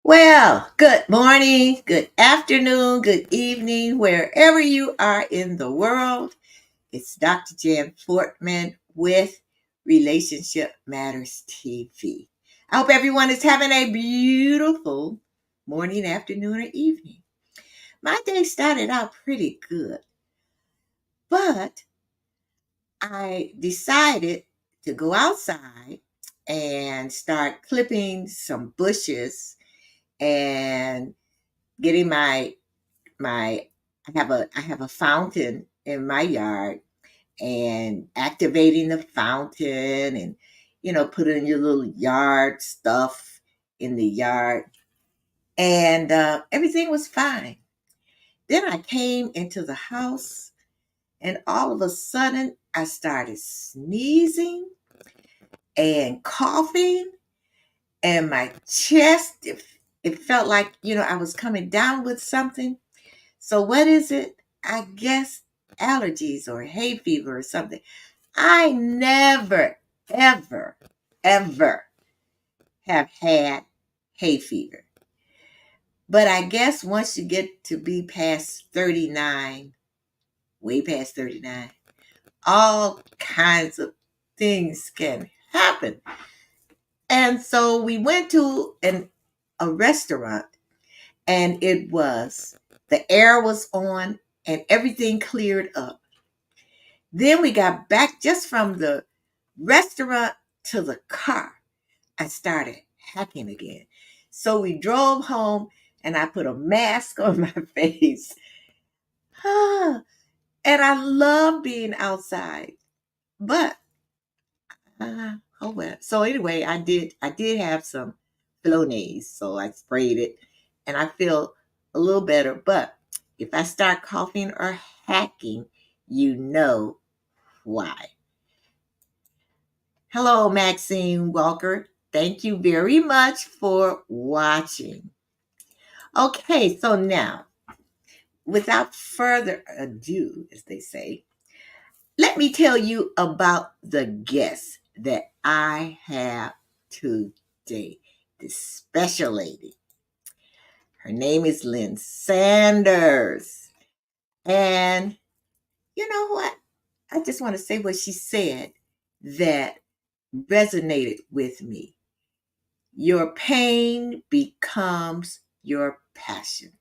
Well, good morning, good afternoon, good evening, wherever you are in the world. It's Dr. Jan Fortman with Relationship Matters TV. I hope everyone is having a beautiful morning, afternoon, or evening. My day started out pretty good, but I decided to go outside and start clipping some bushes and getting my I have a fountain in my yard and activating the fountain and putting your little yard stuff in the yard and everything was fine. Then I came into the house and all of a sudden I started sneezing and coughing and my chest it felt like I was coming down with something. So what is it? I guess allergies or hay fever or something. I never, ever, ever have had hay fever. But I guess once you get to be past 39, way past 39, all kinds of things can happen. And so we went to a restaurant and the air was on and everything cleared up. Then we got back just from the restaurant to the car. I started hacking again. So we drove home and I put a mask on my face. And I love being outside. But oh well. So anyway, I did have some Flonase, so I sprayed it and I feel a little better. But if I start coughing or hacking, you know why. Hello, Maxine Walker. Thank you very much for watching. Okay, so now, without further ado, as they say, let me tell you about the guest that I have today. This special lady. Her name is Lynn Sanders. And you know what? I just want to say what she said that resonated with me. Your pain becomes your passion.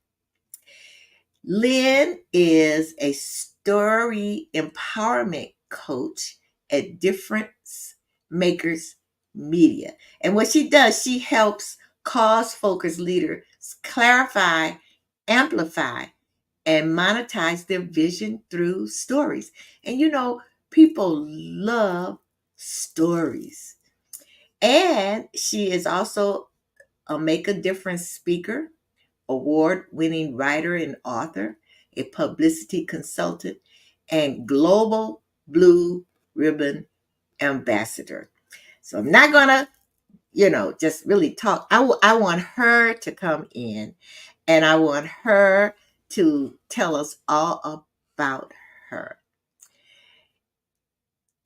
Lynn is a story empowerment coach at Difference Makers Media. And what she does, she helps cause focused leaders clarify, amplify, and monetize their vision through stories. And people love stories. And she is also a Make a Difference speaker, award winning writer and author, a publicity consultant, and global Blue Ribbon ambassador. So I'm not going to, just really talk. I want her to come in and I want her to tell us all about her.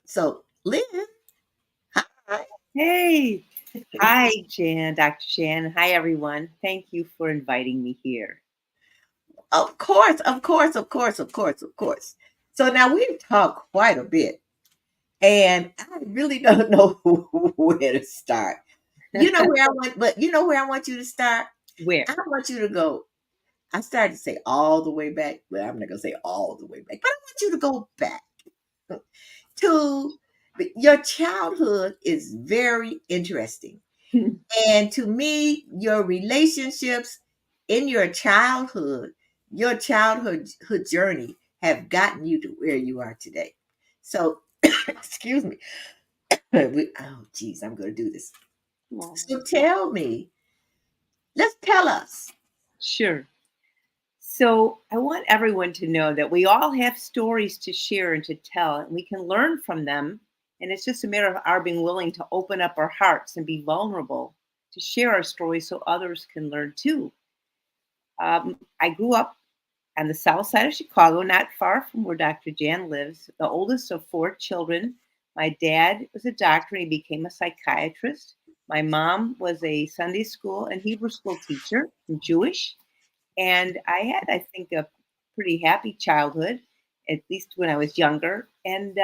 So, Lynn, hi. Hey, hi, Dr. Jan. Hi, everyone. Thank you for inviting me here. Of course, of course, of course, of course, of course. So now we've talked quite a bit, and I really don't know where to start. You know where I want, but you know where I want you to start? Where? I want you to go. I started to say all the way back, but I'm not going to say all the way back, but I want you to go back to your childhood is very interesting. And to me, your relationships in your childhood journey have gotten you to where you are today. So, excuse me. Oh, geez, I'm going to do this. Well, So tell us. sure. So, I want everyone to know that we all have stories to share and to tell, and we can learn from them. And it's just a matter of our being willing to open up our hearts and be vulnerable to share our stories so others can learn too. I grew up on the south side of Chicago, not far from where Dr. Jan lives, the oldest of four children. My dad was a doctor and he became a psychiatrist. My mom was a Sunday school and Hebrew school teacher, and Jewish, and I had, I think, a pretty happy childhood, at least when I was younger, and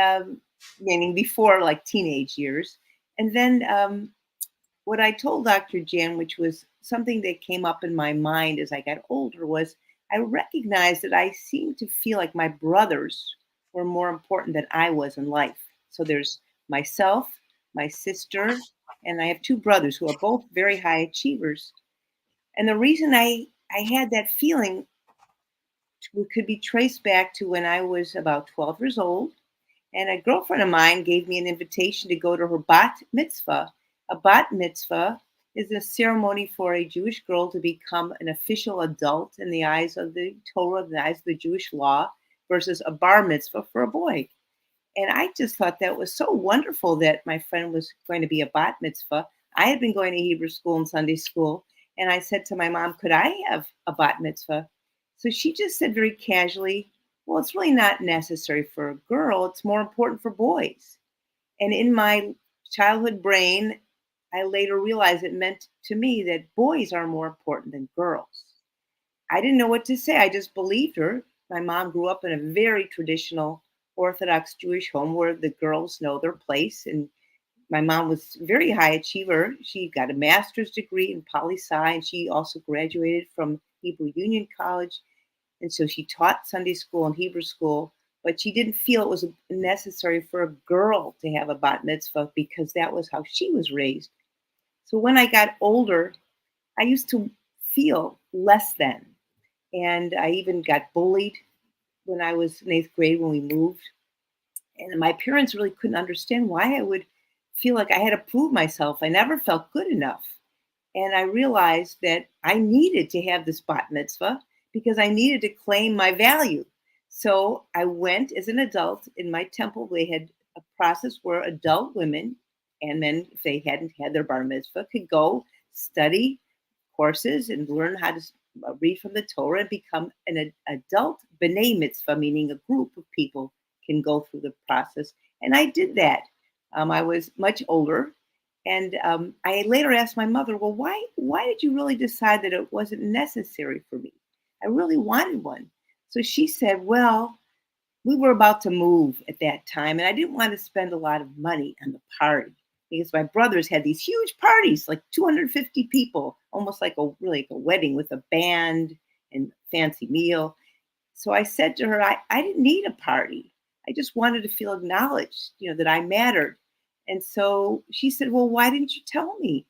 meaning before like teenage years. And then what I told Dr. Jan, which was something that came up in my mind as I got older, was I recognized that I seemed to feel like my brothers were more important than I was in life. So there's myself, my sister, and I have two brothers who are both very high achievers. And the reason I had that feeling could be traced back to when I was about 12 years old. And a girlfriend of mine gave me an invitation to go to her bat mitzvah. A bat mitzvah is a ceremony for a Jewish girl to become an official adult in the eyes of the Torah, in the eyes of the Jewish law, versus a bar mitzvah for a boy. And I just thought that was so wonderful that my friend was going to be a bat mitzvah. I had been going to Hebrew school and Sunday school. And I said to my mom, could I have a bat mitzvah? So she just said very casually, well, it's really not necessary for a girl. It's more important for boys. And in my childhood brain, I later realized it meant to me that boys are more important than girls. I didn't know what to say. I just believed her. My mom grew up in a very traditional Orthodox Jewish home where the girls know their place. And my mom was a very high achiever. She got a master's degree in poli-sci, and she also graduated from Hebrew Union College. And so she taught Sunday school and Hebrew school, but she didn't feel it was necessary for a girl to have a bat mitzvah because that was how she was raised. So when I got older, I used to feel less than. And I even got bullied when I was in eighth grade when we moved. And my parents really couldn't understand why I would feel like I had to prove myself. I never felt good enough. And I realized that I needed to have this bat mitzvah because I needed to claim my value. So I went as an adult in my temple. They had a process where adult women and men, if they hadn't had their bar mitzvah, could go study courses and learn how to read from the Torah and become an adult b'nai mitzvah, meaning a group of people can go through the process. And I did that. I was much older. And I later asked my mother, well, why did you really decide that it wasn't necessary for me? I really wanted one. So she said, well, we were about to move at that time, and I didn't want to spend a lot of money on the party because my brothers had these huge parties, like 250 people, almost like a wedding with a band and fancy meal. So I said to her, I didn't need a party. I just wanted to feel acknowledged, that I mattered. And so she said, well, why didn't you tell me?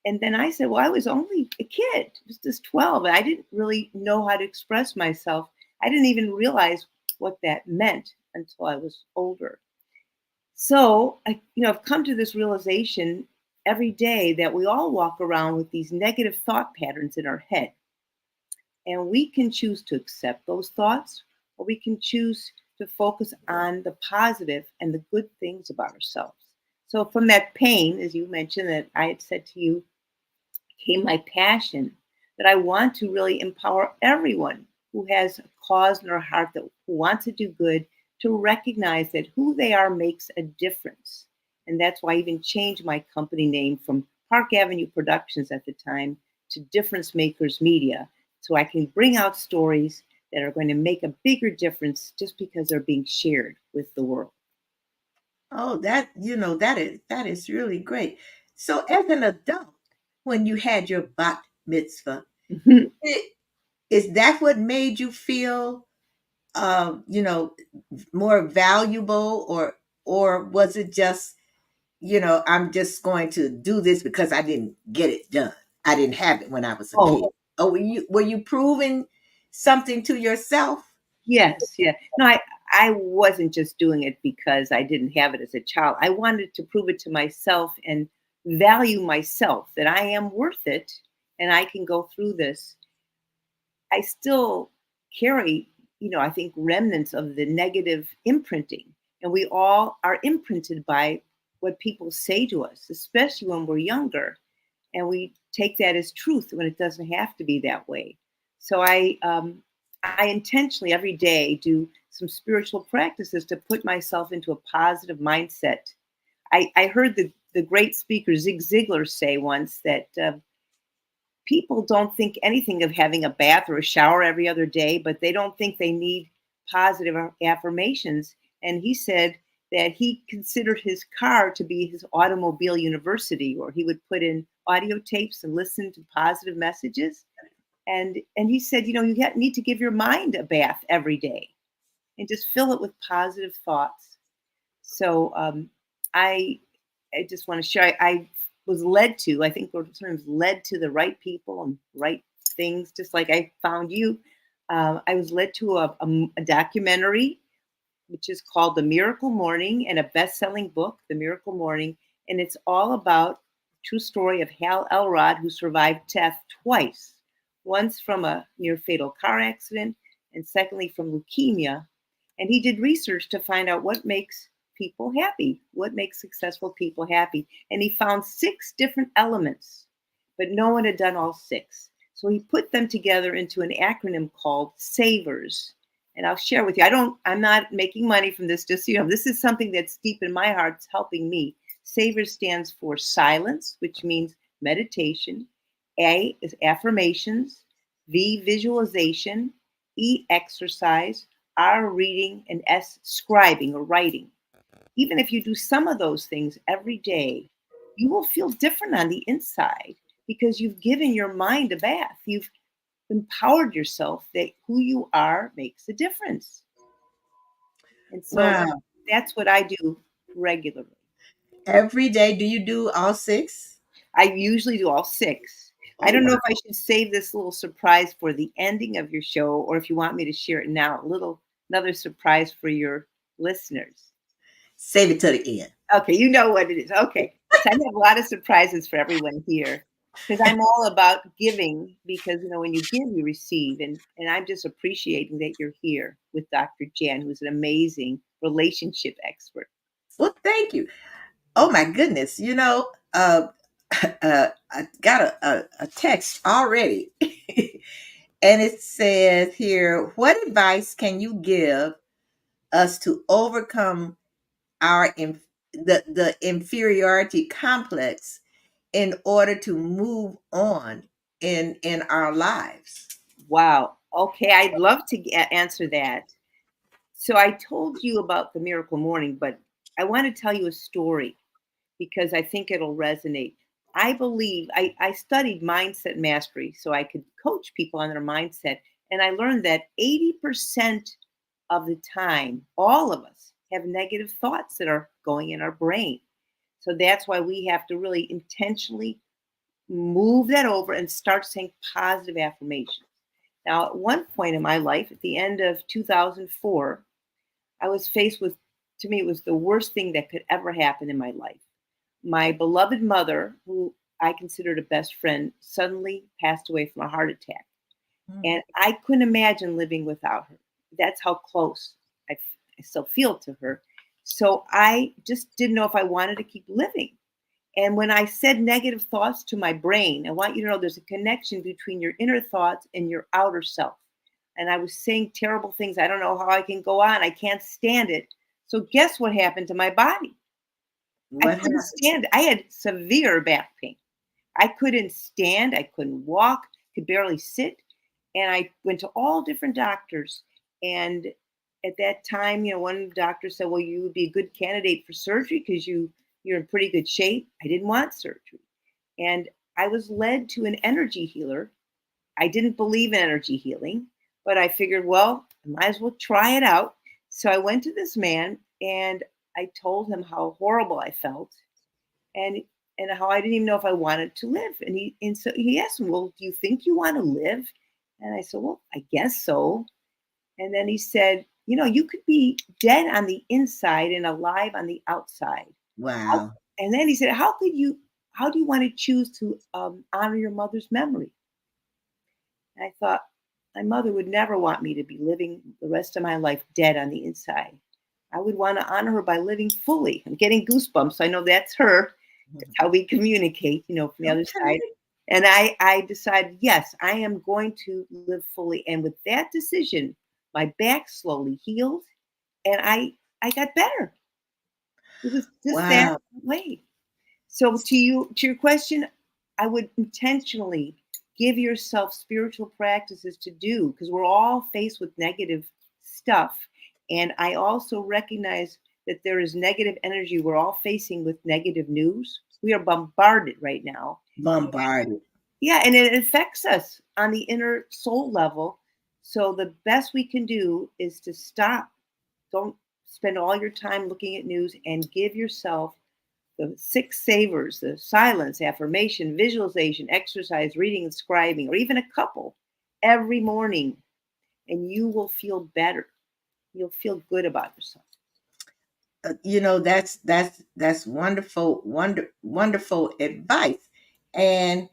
And then I said, well, I was only a kid. I was just 12. And I didn't really know how to express myself. I didn't even realize what that meant until I was older. So I've come to this realization every day that we all walk around with these negative thought patterns in our head. And we can choose to accept those thoughts, or we can choose to focus on the positive and the good things about ourselves. So from that pain, as you mentioned, that I had said to you, came my passion that I want to really empower everyone who has a cause in their heart that who wants to do good to recognize that who they are makes a difference. And that's why I even changed my company name from Park Avenue Productions at the time to Difference Makers Media, so I can bring out stories that are going to make a bigger difference just because they're being shared with the world. Oh, that is really great. So as an adult, when you had your bat mitzvah, i- is that what made you feel more valuable, or was it just, I'm just going to do this because I didn't get it done. I didn't have it when I was a kid. Oh, Oh, were you proving something to yourself? yes, yeah. No, I wasn't just doing it because I didn't have it as a child. I wanted to prove it to myself and value myself that I am worth it and I can go through this. I still carry, I think remnants of the negative imprinting. And we all are imprinted by what people say to us, especially when we're younger. And we take that as truth when it doesn't have to be that way. So I intentionally every day do some spiritual practices to put myself into a positive mindset. I heard the the great speaker Zig Ziglar say once that people don't think anything of having a bath or a shower every other day, but they don't think they need positive affirmations. And he said that he considered his car to be his automobile university, or he would put in audio tapes and listen to positive messages. And he said, you need to give your mind a bath every day and just fill it with positive thoughts. So I I just want to share. I was led to. I think we're sometimes led to the right people and right things. Just like I found you, I was led to a documentary which is called The Miracle Morning, and a best-selling book, The Miracle Morning, and it's all about true story of Hal Elrod, who survived death twice, once from a near fatal car accident, and secondly from leukemia. And he did research to find out what makes people happy, what makes successful people happy. And he found 6 different elements, but no one had done all 6. So he put them together into an acronym called SAVERS. And I'll share with you. I'm not making money from this, just this is something that's deep in my heart. It's helping me. SAVERS stands for silence, which means meditation. A is affirmations. V, visualization. E, exercise. R, reading. And S, scribing or writing. Even if you do some of those things every day, you will feel different on the inside because you've given your mind a bath. You've empowered yourself that who you are makes a difference. And so Wow. that's what I do regularly. Every day, do you do all 6? I usually do all 6. I Oh, don't know wow. if I should save this little surprise for the ending of your show or if you want me to share it now. Another surprise for your listeners. Save it to the end. Okay, you know what it is. Okay. So I have a lot of surprises for everyone here because I'm all about giving because, when you give, you receive. And I'm just appreciating that you're here with Dr. Jan, who's an amazing relationship expert. Well, thank you. Oh my goodness. I got a text already. And it says here, what advice can you give us to overcome the inferiority complex in order to move on in our lives? Wow. Okay, I'd love to answer that. So I told you about the miracle morning, but I want to tell you a story because I think it'll resonate. I believe I studied mindset mastery so I could coach people on their mindset. And I learned that 80% of the time, all of us have negative thoughts that are going in our brain. So that's why we have to really intentionally move that over and start saying positive affirmations. Now, at one point in my life, at the end of 2004, I was faced with, to me, it was the worst thing that could ever happen in my life. My beloved mother, who I considered a best friend, suddenly passed away from a heart attack. Mm. And I couldn't imagine living without her. That's how close I still feel to her. So I just didn't know if I wanted to keep living. And when I said negative thoughts to my brain, I want you to know there's a connection between your inner thoughts and your outer self. And I was saying terrible things. I don't know how I can go on. I can't stand it. So guess what happened to my body? I What couldn't happened? stand. I had severe back pain. I couldn't stand. I couldn't walk. Could barely sit. And I went to all different doctors. And at that time, one doctor said, "Well, you would be a good candidate for surgery because you're in pretty good shape." I didn't want surgery, and I was led to an energy healer. I didn't believe in energy healing, but I figured, well, I might as well try it out. So I went to this man and I told him how horrible I felt and how I didn't even know if I wanted to live. And so he asked me, "Well, do you think you want to live?" And I said, "Well, I guess so." And then he said, "You could be dead on the inside and alive on the outside." Wow. And then he said, how do you want to choose to honor your mother's memory?" And I thought, my mother would never want me to be living the rest of my life dead on the inside. I would want to honor her by living fully. I'm getting goosebumps. I know that's her. That's how we communicate, from the other side. Okay. And I decided, yes, I am going to live fully. And with that decision, my back slowly healed and I got better. It was just that Wow. way. So to your question, I would intentionally give yourself spiritual practices to do, because we're all faced with negative stuff. And I also recognize that there is negative energy. We're all facing with negative news. We are bombarded right now. Bombarded. Yeah, and it affects us on the inner soul level. So the best we can do is to stop. Don't spend all your time looking at news, and give yourself the six savers: the silence, affirmation, visualization, exercise, reading, and scribing, or even a couple every morning, and you will feel better. You'll feel good about yourself. That's wonderful advice. And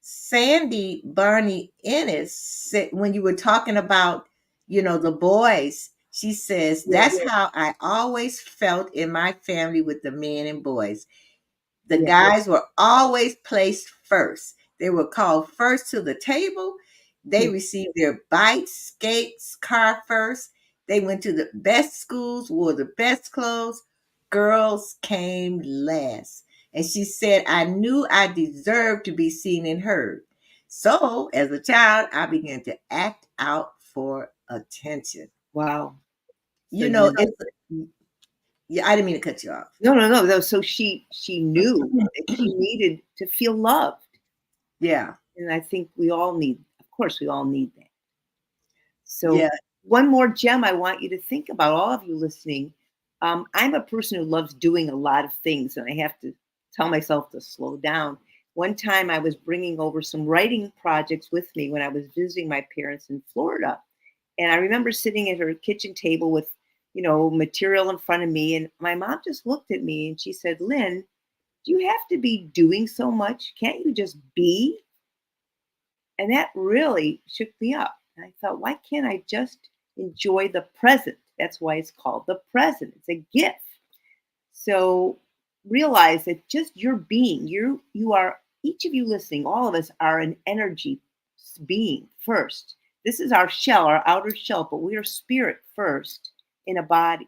Sandy Barney Ennis said, when you were talking about, the boys, she says, that's how I always felt in my family with the men and boys. The Yeah. guys were always placed first. They were called first to the table. They received their bites, skates, car first. They went to the best schools, wore the best clothes. Girls came last. And she said, I knew I deserved to be seen and heard. So, as a child, I began to act out for attention. Wow. So It's, yeah, I didn't mean to cut you off. no. So she knew that she needed to feel loved. Yeah. And I think we all need, of course, we all need that. So, Yeah. one more gem I want you to think about, all of you listening. I'm a person who loves doing a lot of things, and I have to tell myself to slow down. One time I was bringing over some writing projects with me when I was visiting my parents in Florida. And I remember sitting at her kitchen table with, material in front of me. And my mom just looked at me and she said, Lynn, do you have to be doing so much? Can't you just be? And that really shook me up. And I thought, why can't I just enjoy the present? That's why it's called the present. It's a gift. So realize that just your being, you are, each of you listening, all of us are an energy being first. This is our shell, our outer shell, but we are spirit first in a body.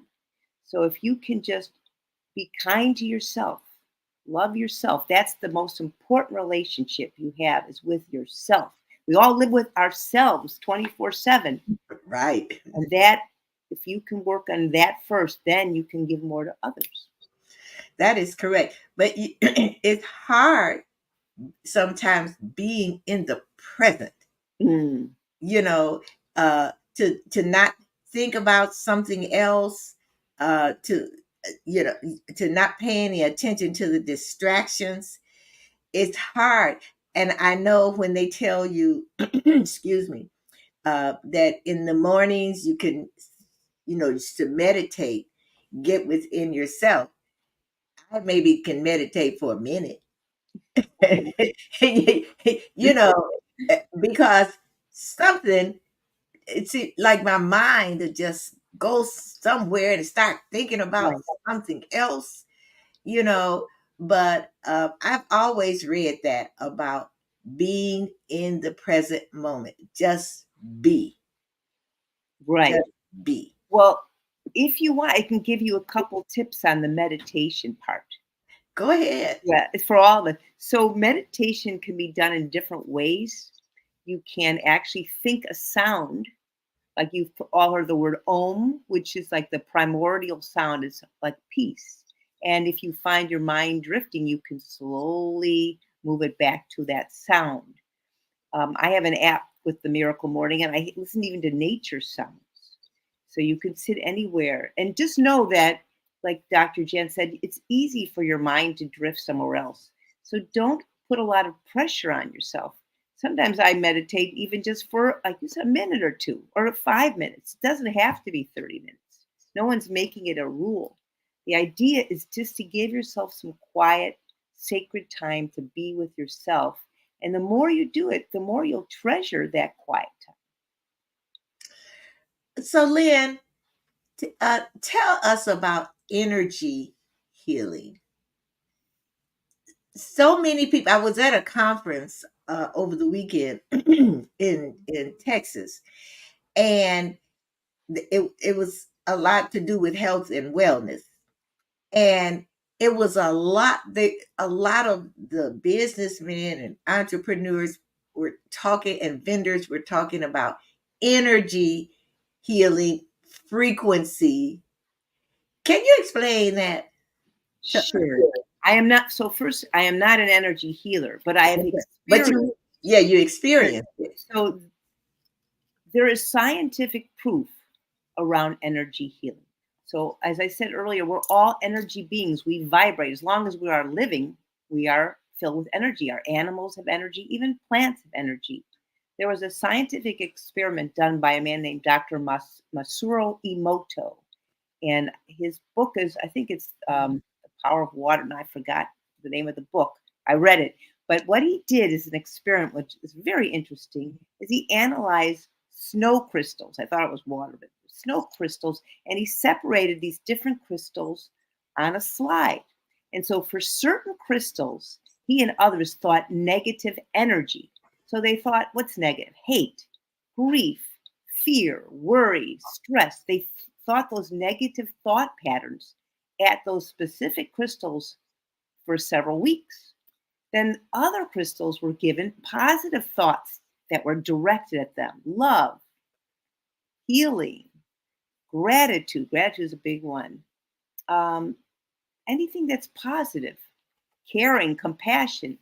So if you can just be kind to yourself, love yourself. That's the most important relationship you have, is with yourself. We all live with ourselves 24/7. Right. And that, if you can work on that first, then you can give more to others. That is correct. But it's hard sometimes being in the present, Mm. To not think about something else, you know, to not pay any attention to the distractions. It's hard. And I know when they tell you, excuse me, that in the mornings you can, just to meditate, get within yourself. I maybe can meditate for a minute. you know, because something, it's like my mind to just go somewhere and start thinking about Right. something else, you know. But I've always read that about being in the present moment. Just be, Right. just be. Well, if you want, I can give you a couple tips on the meditation part. Go ahead. Yeah, it's for all of us. So meditation can be done in different ways. You can actually think a sound, like you've all heard the word om, which is like the primordial sound, is like peace. And if you find your mind drifting, you can slowly move it back to that sound. I have an app with the Miracle Morning, and I listen even to nature sounds. So you can sit anywhere and just know that, like Dr. Jen said, it's easy for your mind to drift somewhere else. So don't put a lot of pressure on yourself. Sometimes I meditate even just for, like you said, a minute or two or 5 minutes. It doesn't have to be 30 minutes. No one's making it a rule. The idea is just to give yourself some quiet, sacred time to be with yourself. And the more you do it, the more you'll treasure that quiet time. So, Lynn, tell us about energy healing. So many people. I was at a conference over the weekend in Texas, and it was a lot to do with health and wellness. And it was a lot of the businessmen and entrepreneurs were talking, and vendors were talking about energy healing, frequency. Can you explain that? Sure. I am not, so first, I am not an energy healer, but I have But experienced you, yeah, you it. experienced it. So there is scientific proof around energy healing. So, as I said earlier, we're all energy beings. We vibrate. As long as we are living, we are filled with energy. Our animals have energy, even plants have energy. There was a scientific experiment done by a man named Dr. Masuro Emoto, and his book is, I think it's The Power of Water, and I forgot the name of the book. I read it, but what he did is an experiment which is very interesting. Is he analyzed snow crystals? I thought it was water, but snow crystals, and he separated these different crystals on a slide. And so for certain crystals, he and others thought negative energy. So they thought, what's negative? Hate, grief, fear, worry, stress. They thought those negative thought patterns at those specific crystals for several weeks. Then other crystals were given positive thoughts that were directed at them: love, healing, gratitude. Gratitude is a big one. Um, Anything that's positive, caring, compassion.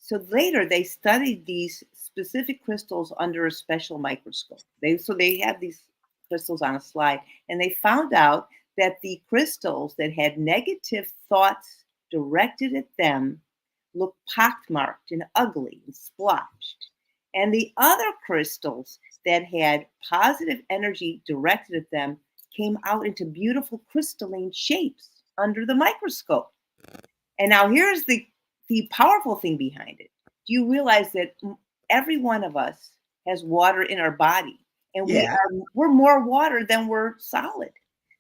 So later they studied these specific crystals under a special microscope. They had these crystals on a slide, and they found out that the crystals that had negative thoughts directed at them looked pockmarked and ugly and splotched. And the other crystals that had positive energy directed at them came out into beautiful crystalline shapes under the microscope. And now here's the powerful thing behind it. Do you realize that every one of us has water in our body, and Yeah. we're more water than we're solid.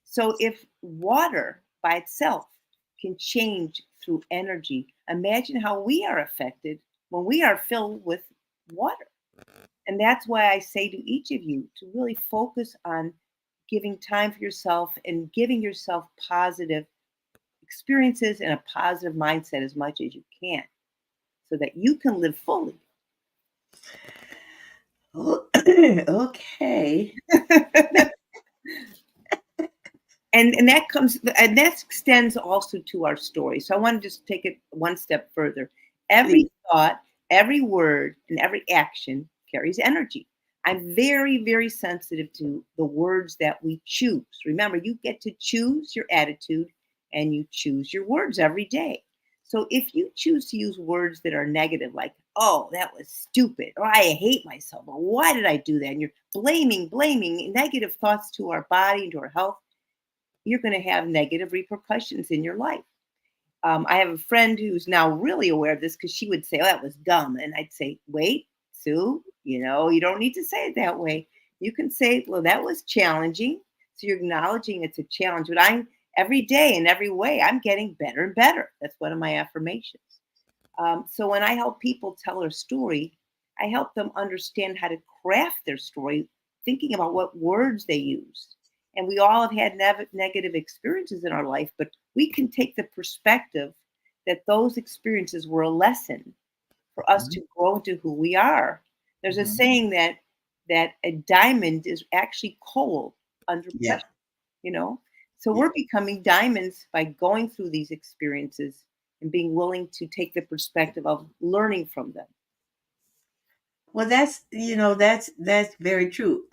So if water by itself can change through energy, imagine how we are affected when we are filled with water. And that's why I say to each of you to really focus on giving time for yourself and giving yourself positive experiences and a positive mindset as much as you can so that you can live fully. Okay. And that comes and that extends also to our story. So I want to just take it one step further. Every Please. thought, every word, and every action carries energy. I'm very, very sensitive to the words that we choose. Remember, you get to choose your attitude and you choose your words every day. So if you choose to use words that are negative, like, oh, that was stupid, or I hate myself, or why did I do that? And you're blaming negative thoughts to our body and to our health, you're going to have negative repercussions in your life. I have a friend who's now really aware of this because she would say, "Oh, that was dumb," and I'd say, "Wait, Sue, you don't need to say it that way. You can say, well, that was challenging." So you're acknowledging it's a challenge, but I'm every day in every way, I'm getting better and better. That's one of my affirmations. So when I help people tell their story, I help them understand how to craft their story, thinking about what words they use. And we all have had negative experiences in our life, but we can take the perspective that those experiences were a lesson for us Mhm, to grow into who we are. There's a mhm. saying that a diamond is actually cold under Yeah. pressure, you know? So Yeah. we're becoming diamonds by going through these experiences and being willing to take the perspective of learning from them. Well, that's very true.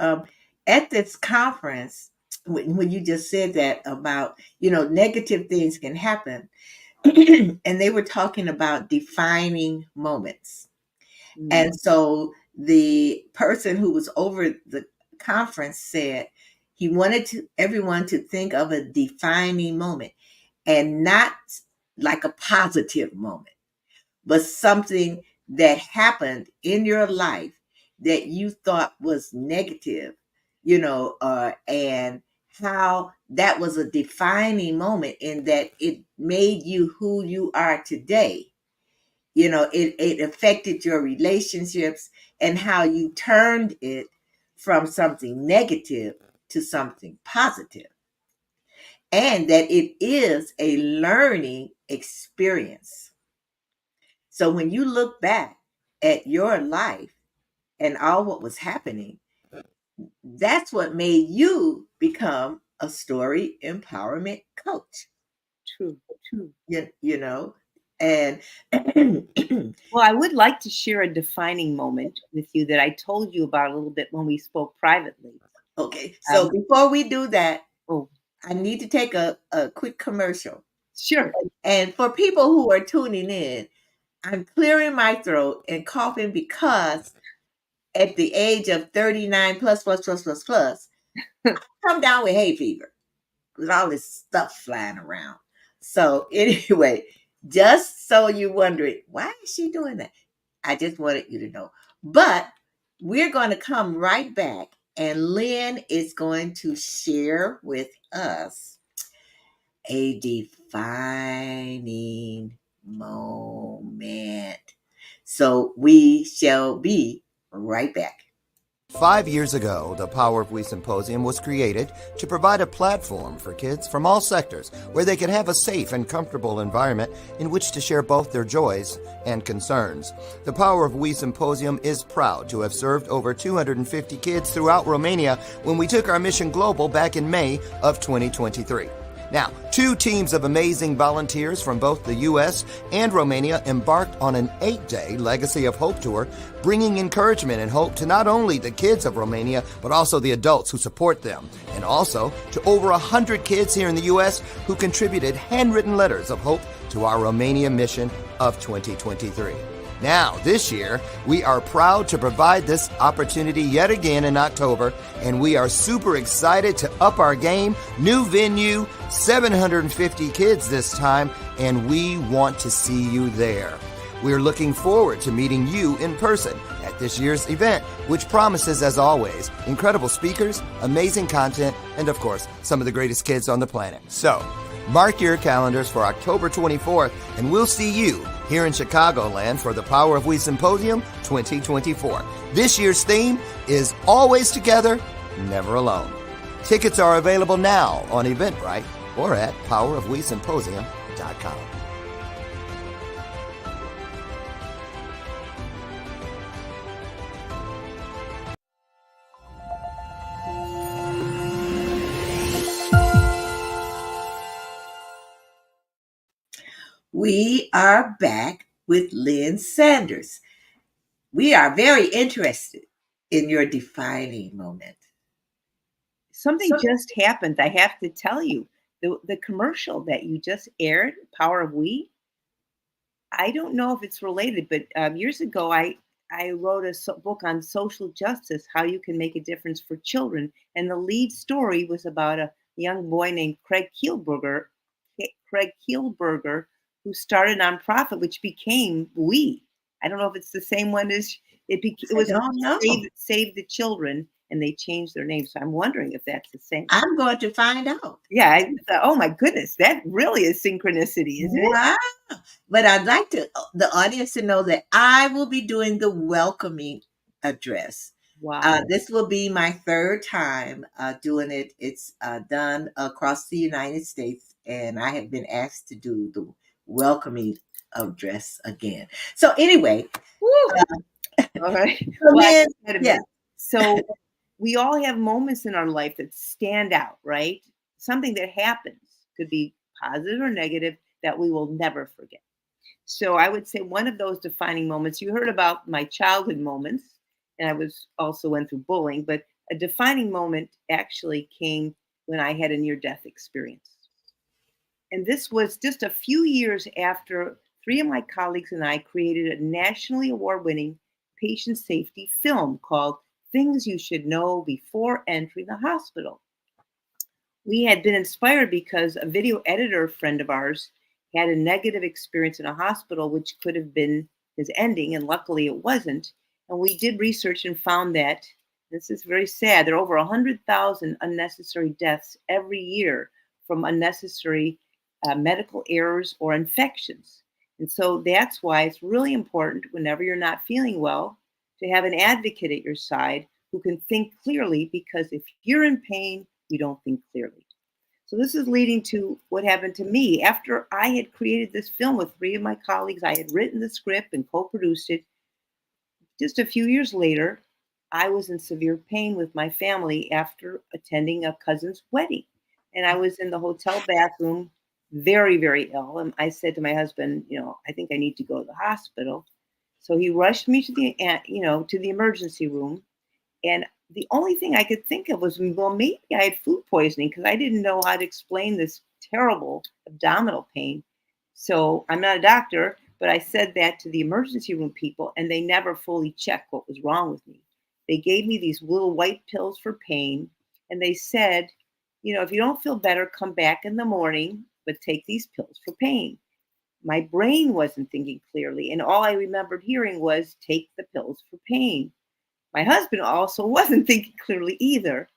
At this conference, when you just said that about negative things can happen, and they were talking about defining moments. Mm. And so the person who was over the conference said he wanted everyone to think of a defining moment, and not like a positive moment, but something that happened in your life that you thought was negative, and how that was a defining moment in that it made you who you are today. It affected your relationships, and how you turned it from something negative to something positive. and that it is a learning experience. So when you look back at your life and all what was happening, that's what made you become a story empowerment coach. True, true. You know, and Well, I would like to share a defining moment with you that I told you about a little bit when we spoke privately. okay, so before we do that, Oh, I need to take a quick commercial. sure. And for people who are tuning in, I'm clearing my throat and coughing because at the age of 39 plus, I come down with hay fever with all this stuff flying around. So anyway, just so you're wondering, why is she doing that? I just wanted you to know. But we're going to come right back, and Lynn is going to share with us a defining moment. So we shall be right back. 5 years ago, the Power of We Symposium was created to provide a platform for kids from all sectors where they could have a safe and comfortable environment in which to share both their joys and concerns. The Power of We Symposium is proud to have served over 250 kids throughout Romania when we took our mission global back in May of 2023. Now, 2 teams of amazing volunteers from both the U.S. and Romania embarked on an 8-day Legacy of Hope tour, bringing encouragement and hope to not only the kids of Romania, but also the adults who support them, and also to over 100 kids here in the U.S. who contributed handwritten letters of hope to our Romania mission of 2023. Now, this year, we are proud to provide this opportunity yet again in October, and we are super excited to up our game. New venue, 750 kids this time, and we want to see you there. We're looking forward to meeting you in person at this year's event, which promises, as always, incredible speakers, amazing content, and of course, some of the greatest kids on the planet. So, mark your calendars for October 24th, and we'll see you here in Chicagoland for the Power of We Symposium 2024. This year's theme is Always Together, Never Alone. Tickets are available now on Eventbrite or at powerofwesymposium.com. We are back with Lynn Sanders. We are very interested in your defining moment. Something just happened. I have to tell you, the commercial that you just aired, Power of We. I don't know if it's related, but years ago, I wrote a book on social justice, how you can make a difference for children, and the lead story was about a young boy named Craig Kielburger, who started a nonprofit which became We. I don't know if it's the same one as it. It was Save the Children, and they changed their name. So I'm wondering if that's the same. I'm going to find out. Yeah, I thought, oh my goodness, that really is synchronicity, isn't it? Wow. But I'd like the audience to know that I will be doing the welcoming address. Wow. This will be my 3rd time doing it. It's done across the United States, and I have been asked to do the welcoming address again. So anyway. All right. Well, So we all have moments in our life that stand out, right? Something that happens, could be positive or negative, that we will never forget. So I would say one of those defining moments, you heard about my childhood moments, and I also went through bullying, but a defining moment actually came when I had a near-death experience. And this was just a few years after 3 of my colleagues and I created a nationally award-winning patient safety film called Things You Should Know Before Entering the Hospital. We had been inspired because a video editor friend of ours had a negative experience in a hospital, which could have been his ending, and luckily it wasn't. And we did research and found that, this is very sad, there are over 100,000 unnecessary deaths every year from unnecessary medical errors or infections. And so that's why it's really important whenever you're not feeling well to have an advocate at your side who can think clearly, because if you're in pain, you don't think clearly. So this is leading to what happened to me. After I had created this film with 3 of my colleagues, I had written the script and co-produced it. Just a few years later, I was in severe pain with my family after attending a cousin's wedding. And I was in the hotel bathroom, very, very ill. And I said to my husband, I think I need to go to the hospital. So he rushed me to to the emergency room. And the only thing I could think of was, well, maybe I had food poisoning because I didn't know how to explain this terrible abdominal pain. So I'm not a doctor, but I said that to the emergency room people, and they never fully checked what was wrong with me. They gave me these little white pills for pain, and they said, if you don't feel better, come back in the morning, but take these pills for pain. My brain wasn't thinking clearly, and all I remembered hearing was, take the pills for pain. My husband also wasn't thinking clearly either.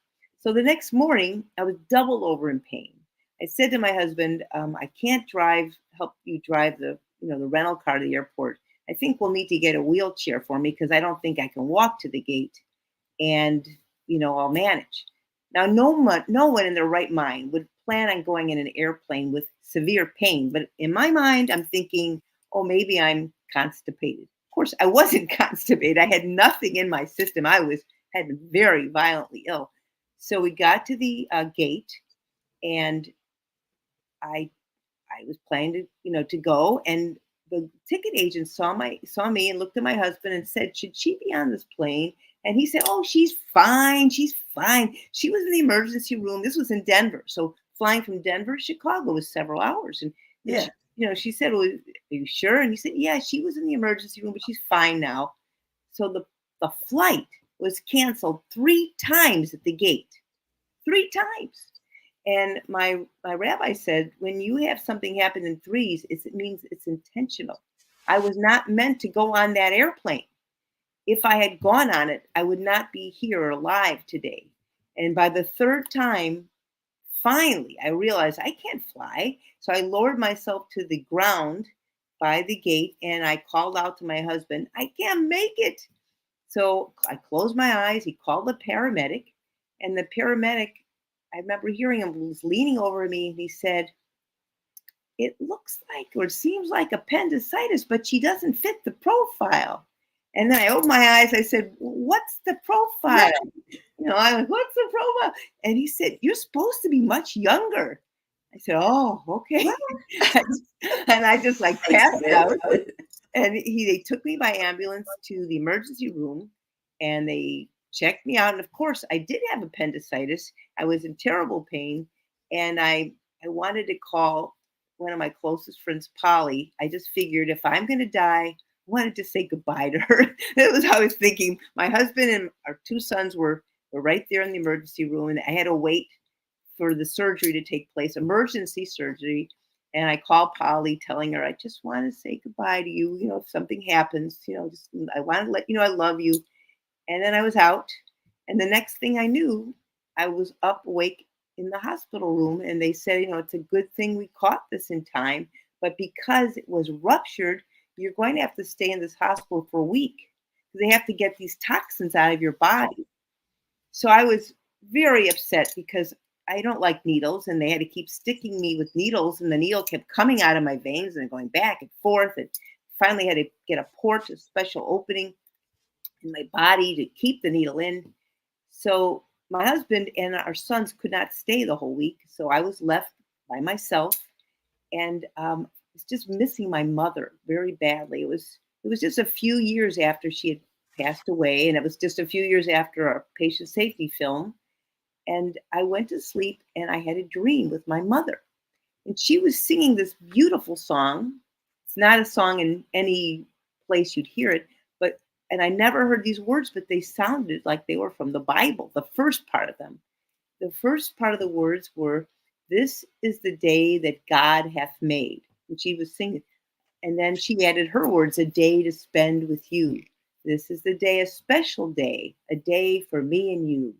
So the next morning, I was double over in pain. I said to my husband, I can't help you drive the rental car to the airport. I think we'll need to get a wheelchair for me because I don't think I can walk to the gate, and, I'll manage. Now, no one in their right mind would plan on going in an airplane with severe pain. But in my mind, I'm thinking, oh, maybe I'm constipated. Of course, I wasn't constipated. I had nothing in my system. Had been very violently ill. So we got to the gate, and I was planning to go, and the ticket agent saw me and looked at my husband and said, should she be on this plane? And he said, oh, she's fine. She's fine. She was in the emergency room. This was in Denver. So flying from Denver to Chicago was several hours. And Yeah. she said, well, are you sure? And he said, yeah, she was in the emergency room, but she's fine now. So the flight was canceled 3 times at the gate. 3 times. And my rabbi said, when you have something happen in threes, it means it's intentional. I was not meant to go on that airplane. If I had gone on it, I would not be here alive today. And by the 3rd time, finally, I realized I can't fly. So I lowered myself to the ground by the gate, and I called out to my husband, I can't make it. So I closed my eyes. He called the paramedic, and the paramedic, I remember hearing him, was leaning over me, and he said, it looks like, or it seems like appendicitis, but she doesn't fit the profile. And then I opened my eyes. I said, what's the profile? I was, what's the profile? And he said, you're supposed to be much younger. I said, oh, okay. And I just passed out. And they took me by ambulance to the emergency room, and they checked me out. And of course, I did have appendicitis. I was in terrible pain. And I wanted to call one of my closest friends, Polly. I just figured if I'm going to die, I wanted to say goodbye to her. That was how I was thinking. My husband and our 2 sons were right there in the emergency room, and I had to wait for the surgery to take place, emergency surgery. And I called Polly, telling her, I just want to say goodbye to you. If something happens, I want to let you know I love you. And then I was out. And the next thing I knew, I was up awake in the hospital room. And they said, it's a good thing we caught this in time. But because it was ruptured, you're going to have to stay in this hospital for a week. They have to get these toxins out of your body. So I was very upset because I don't like needles, and they had to keep sticking me with needles, and the needle kept coming out of my veins and going back and forth. And finally had to get a special opening in my body to keep the needle in. So my husband and our sons could not stay the whole week. So I was left by myself, and was just missing my mother very badly. It was just a few years after she had passed away, and it was just a few years after our patient safety film. And I went to sleep, and I had a dream with my mother, and she was singing this beautiful song. It's not a song in any place you'd hear it, and I never heard these words, but they sounded like they were from the Bible, the first part of them. The first part of the words were, this is the day that God hath made. And she was singing. And then she added her words, a day to spend with you. This is the day, a special day, a day for me and you.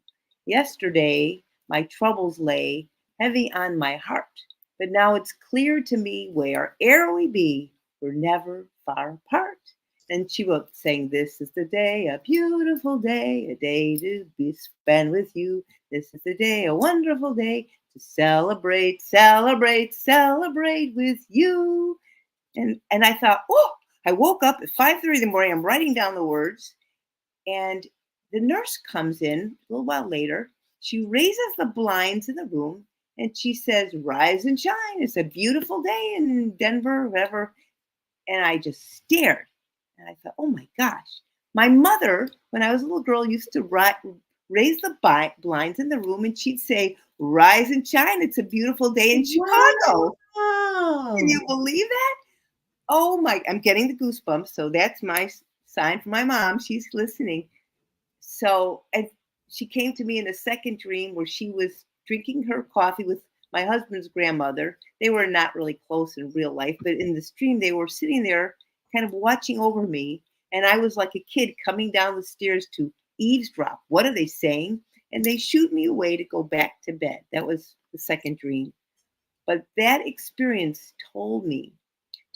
Yesterday, my troubles lay heavy on my heart. But now it's clear to me, where'er we be, we're never far apart. And she was saying, this is the day, a beautiful day, a day to be spent with you. This is the day, a wonderful day to celebrate, celebrate, celebrate with you. And I thought, oh, I woke up at 5:30 in the morning. I'm writing down the words, and the nurse comes in a little while later. She raises the blinds in the room and she says, "Rise and shine. It's a beautiful day in Denver, whatever." And I just stared. And I thought, oh my gosh. My mother, when I was a little girl, used to raise the blinds in the room and she'd say, "Rise and shine. It's a beautiful day in Chicago." Can you Wow. believe that? Oh my, I'm getting the goosebumps. So that's my sign for my mom. She's listening. So, and she came to me in a second dream where she was drinking her coffee with my husband's grandmother. They were not really close in real life, but in this dream, they were sitting there kind of watching over me. And I was like a kid coming down the stairs to eavesdrop. What are they saying? And they shooed me away to go back to bed. That was the second dream. But that experience told me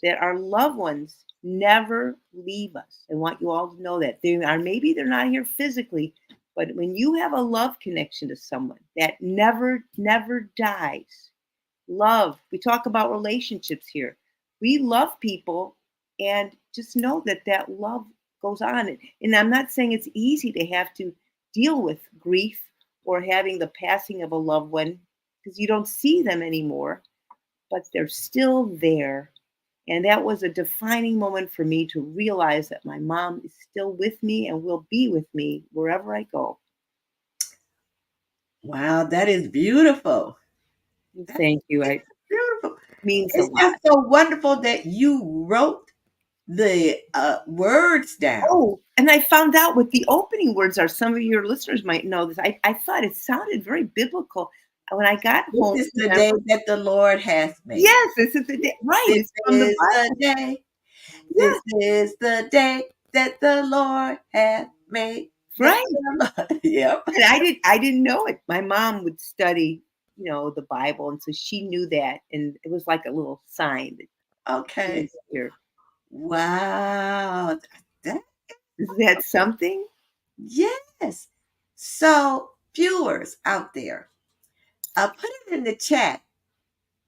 that our loved ones never leave us. I want you all to know that. They are, maybe they're not here physically, but when you have a love connection to someone, that never dies. Love. We talk about relationships here. We love people, and just know that that love goes on. And I'm not saying it's easy to have to deal with grief or having the passing of a loved one because you don't see them anymore, but they're still there. And that was a defining moment for me to realize that my mom is still with me and will be with me wherever I go. Wow, that is beautiful. Thank you. It's It beautiful. means a It's lot. just so wonderful that you wrote the words down. Oh, and I found out what the opening words are. Some of your listeners might know this. I thought it sounded very biblical. When I got home, This is the day remember, that the Lord has made. yes, this is the day. Right. This It's from the is the Bible. day. Yeah, This is the day that the Lord hath made. Let right. the Lord. Yep. And I didn't know it. My mom would study, the Bible, and so she knew that, and it was like a little sign that she Okay. was here. Wow. That, Is that something? yes. So, viewers out there, put it in the chat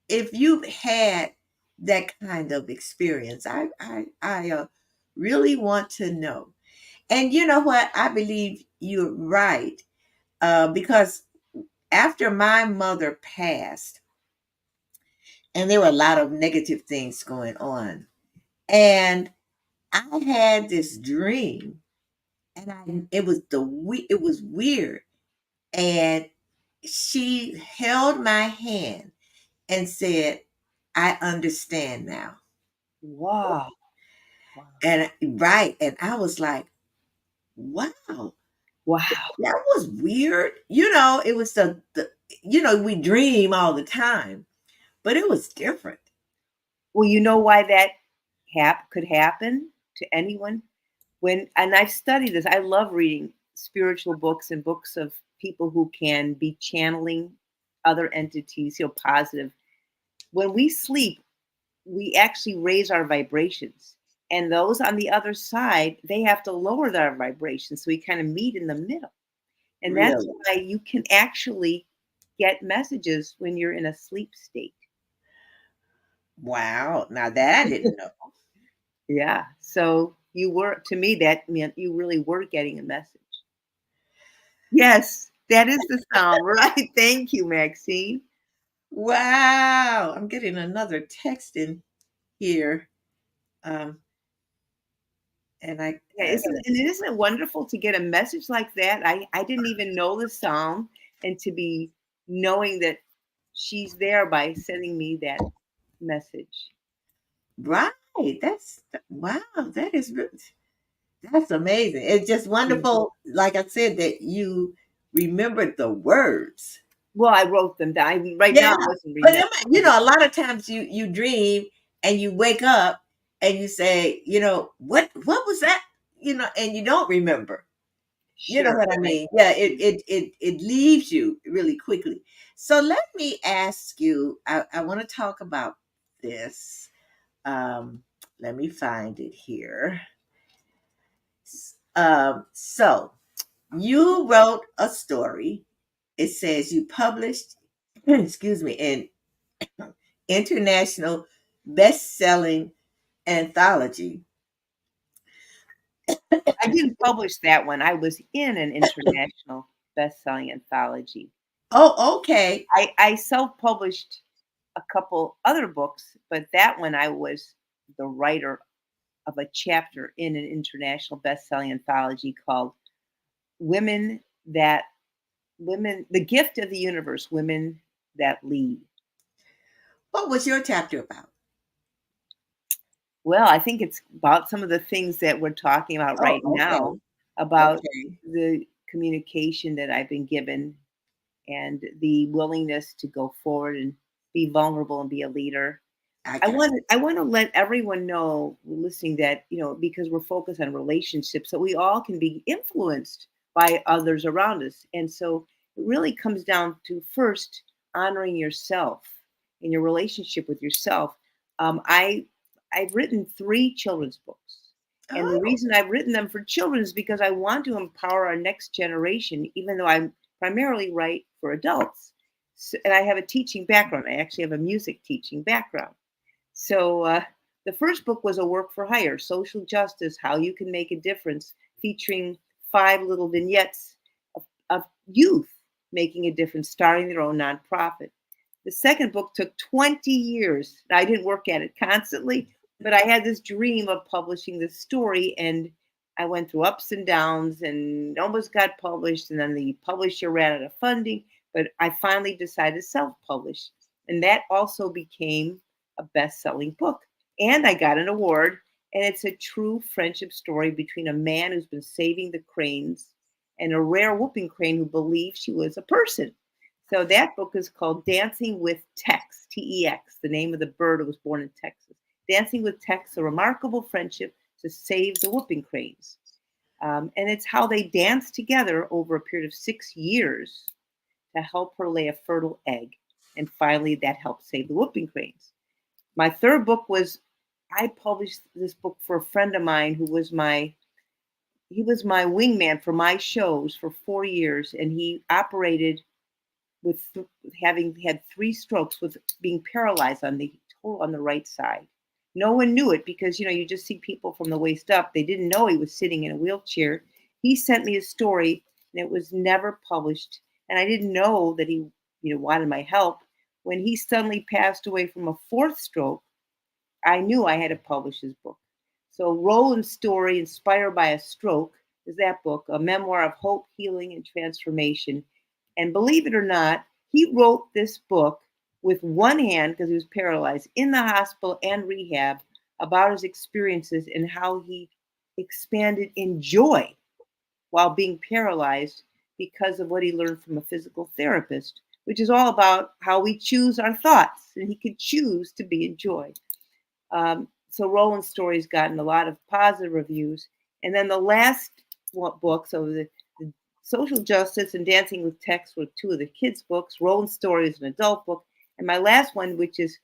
if you've had that kind of experience. I really want to know. And you know what? I believe you're right. Because after my mother passed, and there were a lot of negative things going on, and I had this dream, and it was weird, and she held my hand and said, "I understand now." Wow. Wow. And right, and I was like, "Wow, Wow. that was weird." It was the we dream all the time, but it was different. Well, you know why that could happen to anyone? And I've studied this. I love reading spiritual books and books of people who can be channeling other entities, positive. When we sleep, we actually raise our vibrations. And those on the other side, they have to lower their vibrations. So we kind of meet in the middle. And that's Really? why you can actually get messages when you're in a sleep state. Wow. Now that I didn't know. Yeah. So to me, that meant you really were getting a message. Yes, that is the sound, right? Thank you, Maxine. Wow. I'm getting another text in here. Um, and Yeah, isn't it wonderful to get a message like that? I didn't even know the sound, and to be knowing that she's there by sending me that message. right. Wow. That's amazing. It's just Mhm. wonderful. Like I said, that you remembered the words. Well, I wrote them down. Right now, Yeah. I wasn't But remembering. a lot of times you dream and you wake up and you say, what was that? And you don't remember. You know Sure. what I mean? Yeah, it leaves you really quickly. So let me ask you, I want to talk about this. Um, Let me find it here. So you wrote a story. It says you published excuse me, an international best-selling anthology. I didn't publish that one. I was in an international best-selling anthology. Oh, okay. I self-published a couple other books, but that one I was the writer of a chapter in an international best-selling anthology called Women That Women The Gift of the Universe, Women That Lead. What was your chapter about? Well, I think it's about some of the things that we're talking about Oh, right now, okay. about Okay. the communication that I've been given and the willingness to go forward and be vulnerable and be a leader. I I got want to I want to let everyone know listening that, because we're focused on relationships, that we all can be influenced by others around us. And so it really comes down to first honoring yourself in your relationship with yourself. I've written 3 children's books. And the Oh, reason I've written them for children is because I want to empower our next generation, even though I primarily write for adults. And I have a teaching background. I actually have a music teaching background. So the first book was a work for hire, social justice, how you can make a difference, featuring 5 little vignettes of youth making a difference, starting their own nonprofit. The second book took 20 years. I didn't work at it constantly, but I had this dream of publishing this story, and I went through ups and downs and almost got published. And then the publisher ran out of funding, but I finally decided to self publish. And that also became a best selling book. And I got an award. And it's a true friendship story between a man who's been saving the cranes and a rare whooping crane who believed she was a person. So that book is called Dancing with Tex, Tex, the name of the bird who was born in Texas. Dancing with Tex, a remarkable friendship to save the whooping cranes. And it's how they danced together over a period of 6 years to help her lay a fertile egg. And finally, that helped save the whooping cranes. My third book was, I published this book for a friend of mine who was he was my wingman for my shows for 4 years, and he operated with having had 3 strokes, with being paralyzed on the right side. No one knew it because you just see people from the waist up. They didn't know he was sitting in a wheelchair. He sent me a story, and it was never published. And I didn't know that he wanted my help. When he suddenly passed away from a 4th stroke, I knew I had to publish his book. So Roland's story, Inspired by a Stroke, is that book, a memoir of hope, healing, and transformation. And believe it or not, he wrote this book with one hand because he was paralyzed in the hospital and rehab, about his experiences and how he expanded in joy while being paralyzed because of what he learned from a physical therapist, which is all about how we choose our thoughts, and he could choose to be in joy. So Roland's story's gotten a lot of positive reviews. And then the last book, so the Social Justice and Dancing with Text were 2 of the kids' books. Roland's story is an adult book. And my last one, which is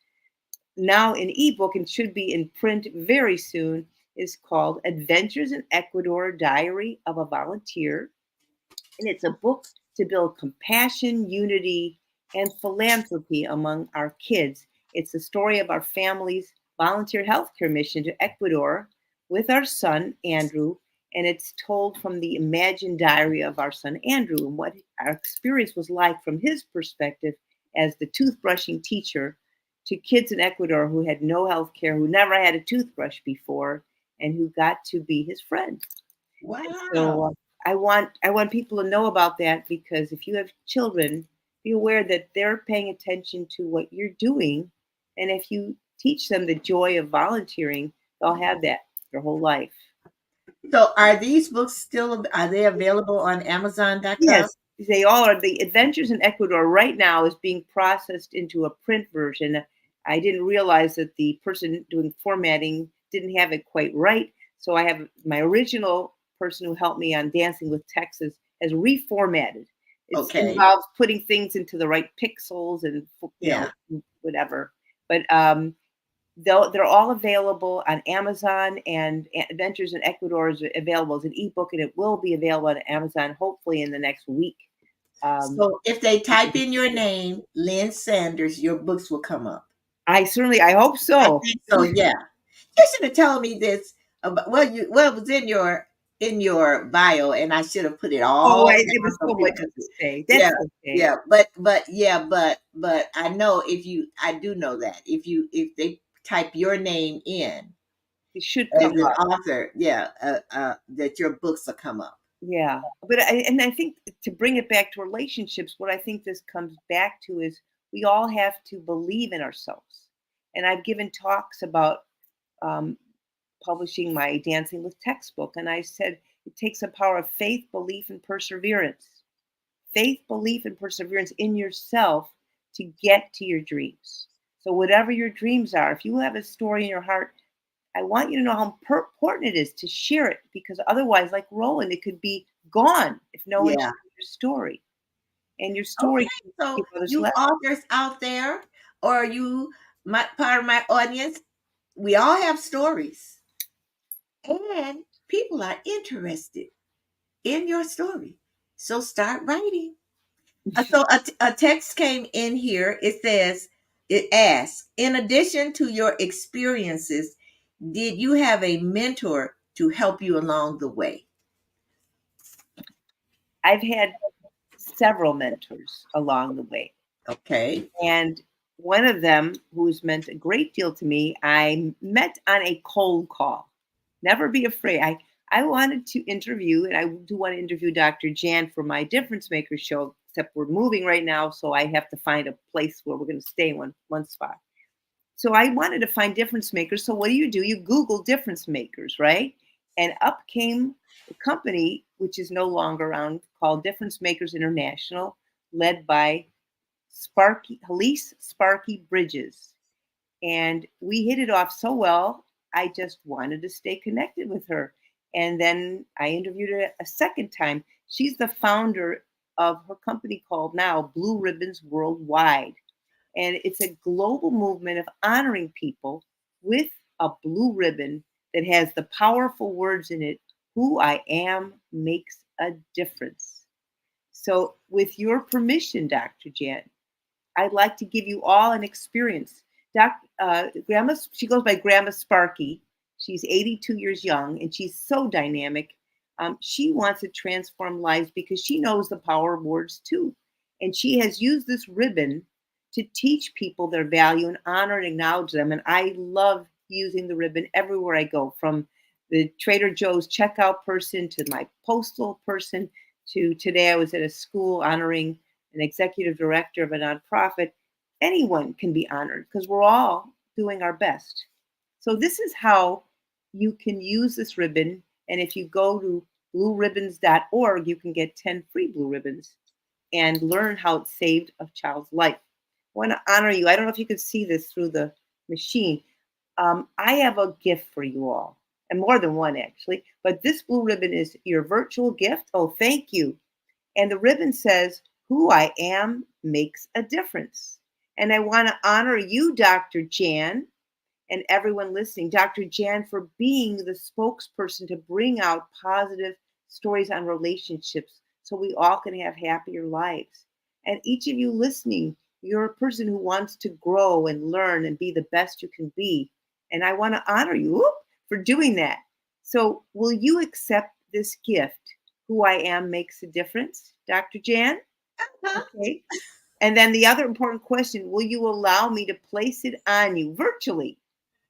now in ebook and should be in print very soon, is called Adventures in Ecuador, Diary of a Volunteer. And it's a book to build compassion, unity, and philanthropy among our kids. It's the story of our family's volunteer healthcare mission to Ecuador with our son, Andrew. And it's told from the imagined diary of our son, Andrew, and what our experience was like from his perspective as the toothbrushing teacher to kids in Ecuador who had no health care, who never had a toothbrush before, and who got to be his friend. And so wow. I want people to know about that, because if you have children, be aware that they're paying attention to what you're doing. And if you teach them the joy of volunteering, they'll have that their whole life. So are these books still, are they available on Amazon.com? Yes, they all are. The Adventures in Ecuador right now is being processed into a print version. I didn't realize that the person doing formatting didn't have it quite right. So I have my original person who helped me on Dancing with Texas has reformatted. It Okay. involves putting things into the right pixels and Yeah. whatever. But they're all available on Amazon, and Adventures in Ecuador is available as an ebook, and it will be available on Amazon hopefully in the next week. So if they type in your name, Lynn Sanders, your books will come up. I hope I so. think so. Yeah. You should have told me this. It was in your bio, and I should have put it Oh, all it was down so so people much could to see. say. Yeah, That's okay. yeah, but I know I do know that if they type your name in It should as come an up. author, that your books will come up. Yeah. But I think to bring it back to relationships, what I think this comes back to is we all have to believe in ourselves. And I've given talks about um, publishing my Dancing with textbook. And I said it takes a power of faith, belief, and perseverance. Faith, belief, and perseverance in yourself to get to your dreams. So, whatever your dreams are, if you have a story in your heart, I want you to know how important it is to share it because otherwise, like Roland, it could be gone if no one Yeah. shares your story. And your story Okay. can So give others you lessons. authors out there, or you, my part of my audience, we all have stories, and people are interested in your story. So start writing. A text came in here. It asks, in addition to your experiences, did you have a mentor to help you along the way? I've had several mentors along the way. Okay. And one of them, who's meant a great deal to me, I met on a cold call. Never be afraid. I wanted to interview, and I do want to interview Dr. Jan for my Difference Maker show, except we're moving right now, so I have to find a place where we're going to stay one spot. So I wanted to find difference makers. So what do? You Google difference makers, right? And up came a company, which is no longer around, called Difference Makers International, led by Halise Sparky Bridges. And we hit it off so well, I just wanted to stay connected with her. And then I interviewed her a second time. She's the founder of her company called now Blue Ribbons Worldwide. And it's a global movement of honoring people with a blue ribbon that has the powerful words in it, who I am makes a difference. So, with your permission, Dr. Jan, I'd like to give you all an experience. Grandma, she goes by Grandma Sparky. She's 82 years young and she's so dynamic. She wants to transform lives because she knows the power of words too. And she has used this ribbon to teach people their value and honor and acknowledge them. And I love using the ribbon everywhere I go, from the Trader Joe's checkout person to my postal person to today I was at a school honoring an executive director of a nonprofit. Anyone can be honored because we're all doing our best. So this is how you can use this ribbon. And if you go to blueribbons.org, you can get 10 free blue ribbons and learn how it saved a child's life. I want to honor you. I don't know if you can see this through the machine. I have a gift for you all, and more than one actually. But this blue ribbon is your virtual gift. Oh, thank you. And the ribbon says, who I am makes a difference. And I want to honor you, Dr. Jan, and everyone listening. Dr. Jan, for being the spokesperson to bring out positive stories on relationships so we all can have happier lives. And each of you listening, you're a person who wants to grow and learn and be the best you can be. And I want to honor you for doing that. So will you accept this gift? Who I am makes a difference, Dr. Jan? Okay. And then the other important question, will you allow me to place it on you virtually?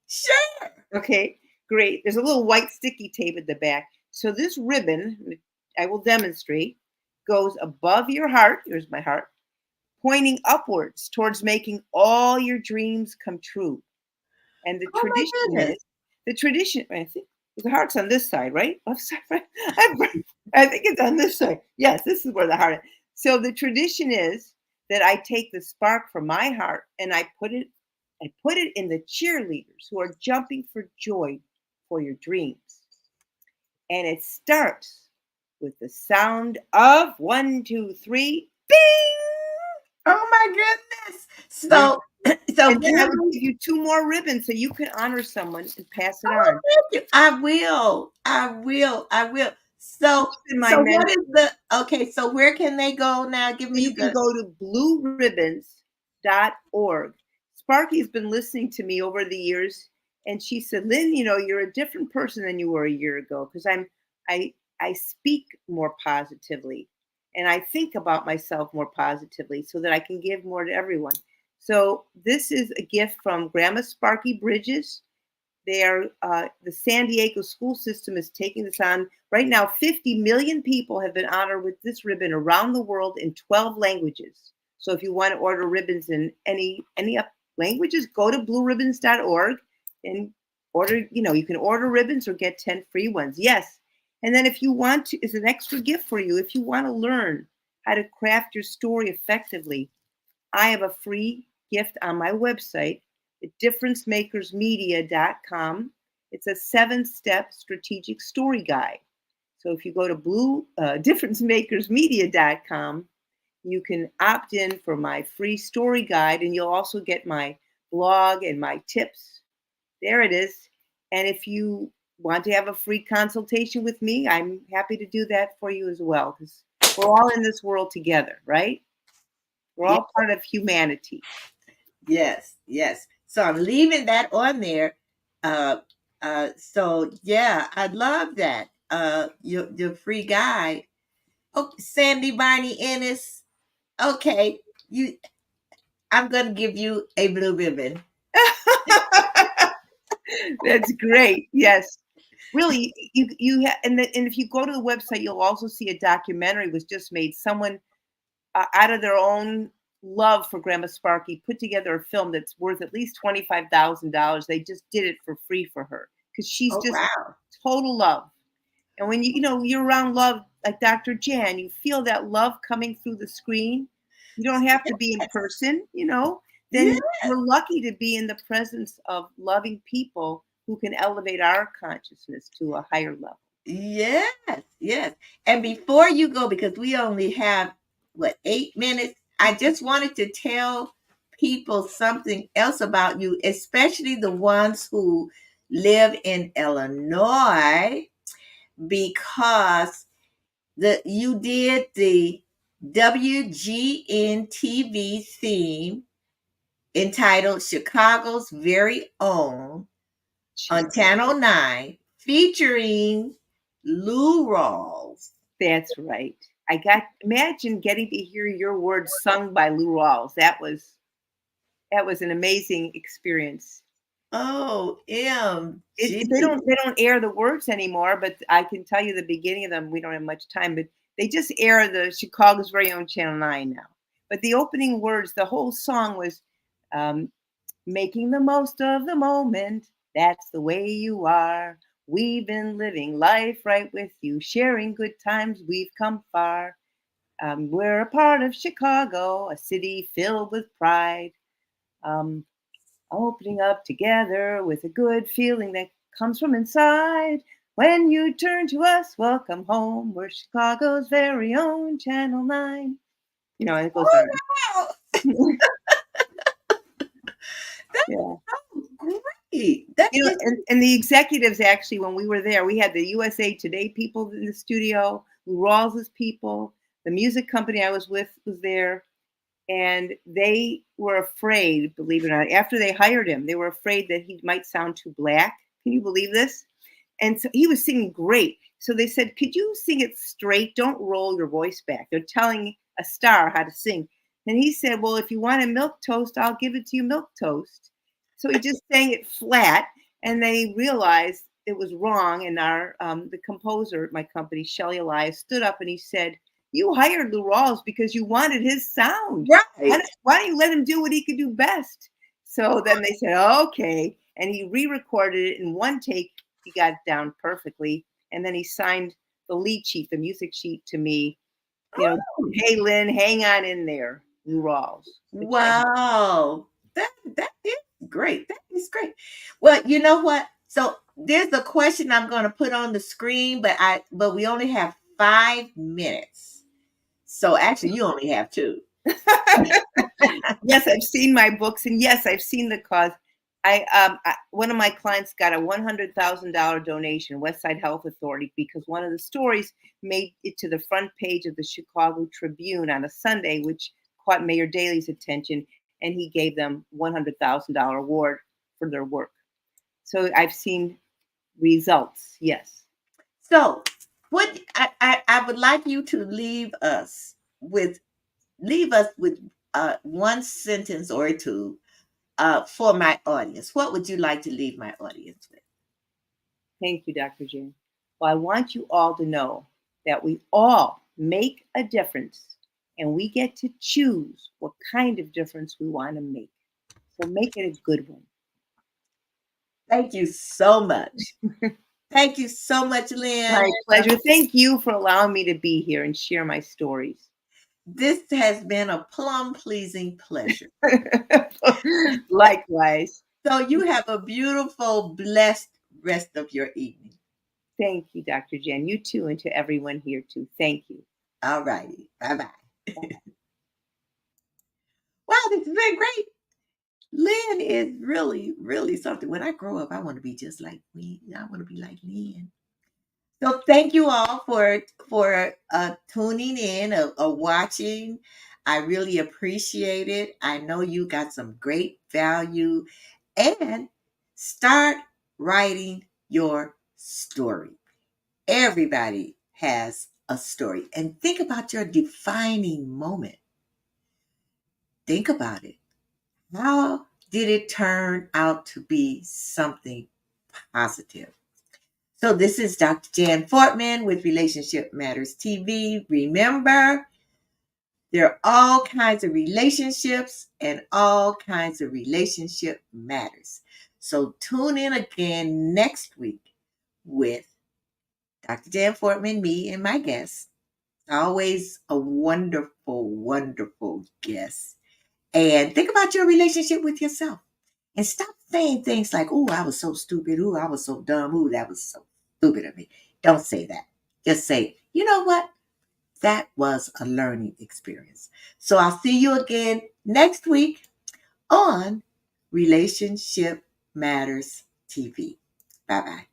Sure. Okay, great. There's a little white sticky tape at the back. So this ribbon, I will demonstrate, goes above your heart. Here's my heart, pointing upwards towards making all your dreams come true. And Oh my goodness. I think the heart's on this side, right? Left side, right? I think it's on this side. Yes, this is where the heart is. So the tradition is that I take the spark from my heart and I put it in the cheerleaders who are jumping for joy for your dreams. And it starts with the sound of 1, 2, 3, bing! Oh my goodness. So And then I will give you 2 more ribbons so you can honor someone and pass it on. thank you. I will. So, in my so what mention. is the, okay, so where can they go now? Give So me you can the, go to blueribbons.org. Sparky's been listening to me over the years, and she said, "Lynn, you're a different person than you were a year ago because I speak more positively, and I think about myself more positively so that I can give more to everyone." So this is a gift from Grandma Sparky Bridges. They are the San Diego school system is taking this on right now. 50 million people have been honored with this ribbon around the world in 12 languages. So if you want to order ribbons in any languages, go to blueribbons.org and order. You can order ribbons or get 10 free ones. Yes, and then if you want to, is an extra gift for you. If you want to learn how to craft your story effectively, I have a free gift on my website at differencemakersmedia.com. It's a 7-step strategic story guide. So if you go to differencemakersmedia.com, you can opt in for my free story guide, and you'll also get my blog and my tips. There it is. And if you want to have a free consultation with me, I'm happy to do that for you as well, because we're all in this world together, right? We're yeah, all part of humanity. yes, yes. So I'm leaving that on there. Uh, so yeah, I love that. Your free guide. Oh, Sandy Barney Ennis. Okay, I'm gonna give you a blue ribbon. That's great. Yes. Really, and if you go to the website, you'll also see a documentary was just made. Someone out of their own love for Grandma Sparky put together a film that's worth at least $25,000. They just did it for free for her because she's Oh just wow. total love. And when you're around love like Dr. Jan, you feel that love coming through the screen. You don't have to be in person, Yeah. then we're lucky to be in the presence of loving people who can elevate our consciousness to a higher level. Yes, yes. And before you go, because we only have, what, 8 minutes, I just wanted to tell people something else about you, especially the ones who live in Illinois, because you did the WGN-TV theme entitled Chicago's Very Own on Channel 9, featuring Lou Rawls. That's right. Imagine getting to hear your words sung by Lou Rawls. That was an amazing experience. Oh, They don't air the words anymore, but I can tell you the beginning of them. We don't have much time, but they just air the Chicago's very own Channel 9 now. But the opening words, the whole song was making the most of the moment. That's the way you are. We've been living life right with you, sharing good times. We've come far. We're a part of Chicago, a city filled with pride. Um, Opening up together with a good feeling that comes from inside. When you turn to us, welcome home. We're Chicago's very own Channel 9. And it goes Oh, on. wow. That's Yeah. so great. That is, And the executives actually, when we were there, we had the USA Today people in the studio, Lou Rawls' people, the music company I was with was there. And they were afraid, believe it or not, after they hired him, they were afraid that he might sound too black. Can you believe this? And so he was singing great. So they said, could you sing it straight? Don't roll your voice back. They're telling a star how to sing. And he said, well, if you want a milk toast, I'll give it to you milk toast. So he just sang it flat. And they realized it was wrong. And the composer at my company, Shelley Elias, stood up and he said, you hired Lou Rawls because you wanted his sound. right. Why don't you let him do what he could do best? So then they said, okay. And he re-recorded it in one take. He got it down perfectly. And then he signed the lead sheet, the music sheet to me. Oh, Hey, Lynn, hang on in there, Lou Rawls. wow. That is great. That is great. Well, you know what? So there's a question I'm going to put on the screen, but we only have 5 minutes. So actually, you only have 2. Yes, I've seen my books, and yes, I've seen the cause. One of my clients got a $100,000 donation, Westside Health Authority, because one of the stories made it to the front page of the Chicago Tribune on a Sunday, which caught Mayor Daley's attention, and he gave them $100,000 award for their work. So I've seen results. Yes. So, what I would like you to leave us with one sentence or two for my audience. What would you like to leave my audience with? Thank you, Dr. Jen. Well, I want you all to know that we all make a difference, and we get to choose what kind of difference we want to make. So make it a good one. Thank you so much. Thank you so much, Lynn. My pleasure. Thank you for allowing me to be here and share my stories. This has been a plum-pleasing pleasure. Likewise. So you have a beautiful, blessed rest of your evening. Thank you, Dr. Jen. You too, and to everyone here too. Thank you. All righty. Bye-bye. Wow, this has been great. Lynn is really, really something. When I grow up, I want to be just like me. I want to be like Lynn. So thank you all for tuning in or watching. I really appreciate it. I know you got some great value, and start writing your story. Everybody has a story, and think about your defining moment. Think about it. How did it turn out to be something positive? So this is Dr. Jan Fortman with Relationship Matters TV. Remember, there are all kinds of relationships and all kinds of relationship matters. So tune in again next week with Dr. Jan Fortman, me, and my guest. Always a wonderful, wonderful guest. And think about your relationship with yourself. And stop saying things like, "Oh, I was so stupid. Oh, I was so dumb. Oh, that was so stupid of me." Don't say that. Just say, "You know what? That was a learning experience." So I'll see you again next week on Relationship Matters TV. Bye-bye.